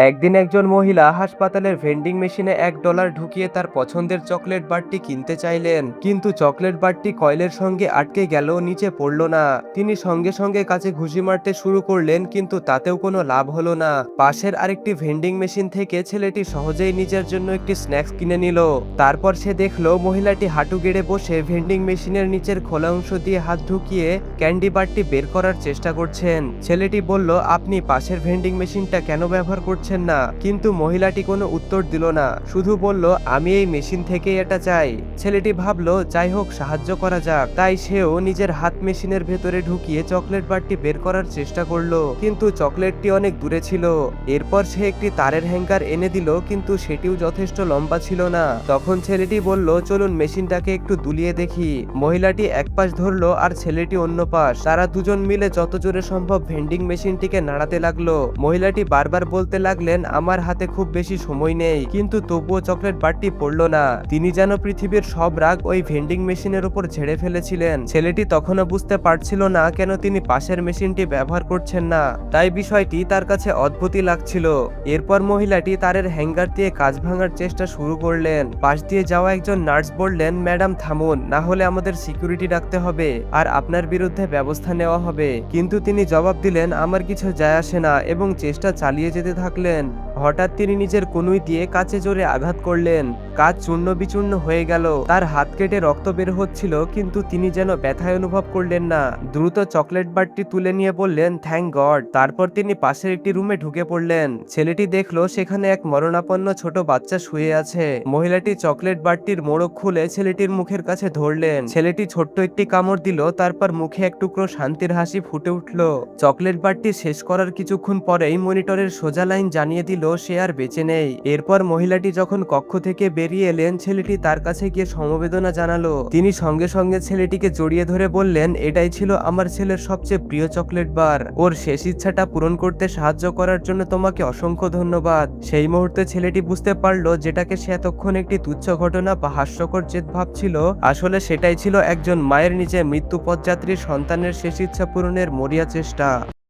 একদিন একজন মহিলা হাসপাতালের ভেন্ডিং মেশিনে $1 ঢুকিয়ে তার পছন্দের চকলেট বারটি কিনতে চাইলেন, কিন্তু চকলেট বারটি কয়েলের সঙ্গে আটকে গেল, নিচে পড়ল না। তিনি সঙ্গে সঙ্গে কাছে ঘুষি মারতে শুরু করলেন, কিন্তু তাতেও কোনো লাভ হলো না। পাশের আরেকটি ভেন্ডিং মেশিন থেকে ছেলেটি সহজেই নিজের জন্য একটি স্ন্যাক্স কিনে নিল। তারপর সে দেখলো মহিলাটি হাঁটু গেড়ে বসে ভেন্ডিং মেশিনের নিচের খোলা অংশ দিয়ে হাত ঢুকিয়ে ক্যান্ডি বারটি বের করার চেষ্টা করছেন। ছেলেটি বলল, আপনি পাশের ভেন্ডিং মেশিনটা কেন ব্যবহার করছেন না? কিন্তু মহিলাটি কোনো উত্তর দিল না, শুধু বলল, আমি এই মেশিন থেকেই এটা চাই। ছেলেটি ভাবলো, যাই হোক, সাহায্য করা যাক। তাই সেও নিজের হাত মেশিনের ভেতরে ঢুকিয়ে চকলেট বারটি বের করার চেষ্টা করলো, কিন্তু চকলেটটি অনেক দূরে ছিল। এরপর সে একটি তারের হ্যাঙ্গার এনে দিল, কিন্তু সেটিও যথেষ্ট লম্বা ছিল না। তখন ছেলেটি বলল, চলুন মেশিনটাকে একটু দুলিয়ে দেখি। মহিলাটি এক পাশ ধরলো আর ছেলেটি অন্য পাশ। তারা দুজন মিলে যত জোরে সম্ভব ভেন্ডিং মেশিনটিকে নাড়াতে লাগলো। মহিলাটি বারবার বলতে লাগলেন, আমার হাতে খুব বেশি সময় নেই, কিন্তু তবুও চকলেট বারটি পড়ল না। তিনি যেন পৃথিবীর সব রাগ ওই ভেন্ডিং মেশিনের উপর ঝেড়ে ফেলেছিলেন। ছেলেটি তখনও বুঝতে পারছিল না কেন তিনি পাশের মেশিনটি ব্যবহার করছেন না, তাই বিষয়টি তার কাছে অদ্ভুতই লাগছিল। এরপর মহিলাটি তারের হ্যাঙ্গার দিয়ে কাঁচ ভাঙার চেষ্টা শুরু করলেন। পাশ দিয়ে যাওয়া একজন নার্স বললেন, ম্যাডাম থামুন, না হলে আমাদের সিকিউরিটি রাখতে হবে আর আপনার বিরুদ্ধে ব্যবস্থা নেওয়া হবে। কিন্তু তিনি জবাব দিলেন, আমার কিছু যায় আসে না, এবং চেষ্টা চালিয়ে যেতে থাকলেন। হঠাৎ তিনি নিজের কনুই দিয়ে কাঁচে জোরে আঘাত করলেন। কাঁচ চূর্ণ বিচূর্ণ হয়ে গেল। তার হাত কেটে রক্ত বের হচ্ছিল, কিন্তু তিনি যেন ব্যথায় অনুভব করলেন না। দ্রুত চকলেট বারটি তুলে নিয়ে বললেন, থ্যাংক গড। তারপর তিনি পাশের একটি রুমে ঢুকে পড়লেন। ছেলেটি দেখলো সেখানে এক মরণাপন্ন ছোট বাচ্চা শুয়ে আছে। মহিলাটি চকলেট বারটির মোড়ক খুলে ছেলেটির মুখের কাছে ধরলেন। ছেলেটি ছোট্ট একটি কামড় দিল, তারপর মুখে এক টুকরো শান্তির হাসি ফুটে উঠল। চকলেট বারটি শেষ করার কিছুক্ষণ পরেই মনিটরের সোজা লাইন জানিয়ে দিল সে আর বেঁচে নেই। এরপর মহিলাটি যখন কক্ষ থেকে বেরিয়ে এলেন, ছেলেটি তার কাছে গিয়ে সমবেদনা জানালো। তিনি সঙ্গে সঙ্গে ছেলেটিকে জড়িয়ে ধরে বললেন, এটাই ছিল আমার ছেলের সবচেয়ে প্রিয় চকলেট বার। ওর শেষ ইচ্ছাটা পূরণ করতে সাহায্য করার জন্য তোমাকে অসংখ্য ধন্যবাদ। সেই মুহূর্তে ছেলেটি বুঝতে পারলো যেটাকে সে এতক্ষণ একটি তুচ্ছ ঘটনা বা হাস্যকর জেদ ভাবছিল, আসলে সেটাই ছিল একজন মায়ের নিজে মৃত্যু পথযাত্রী সন্তানের শেষ ইচ্ছা পূরণের মরিয়া চেষ্টা।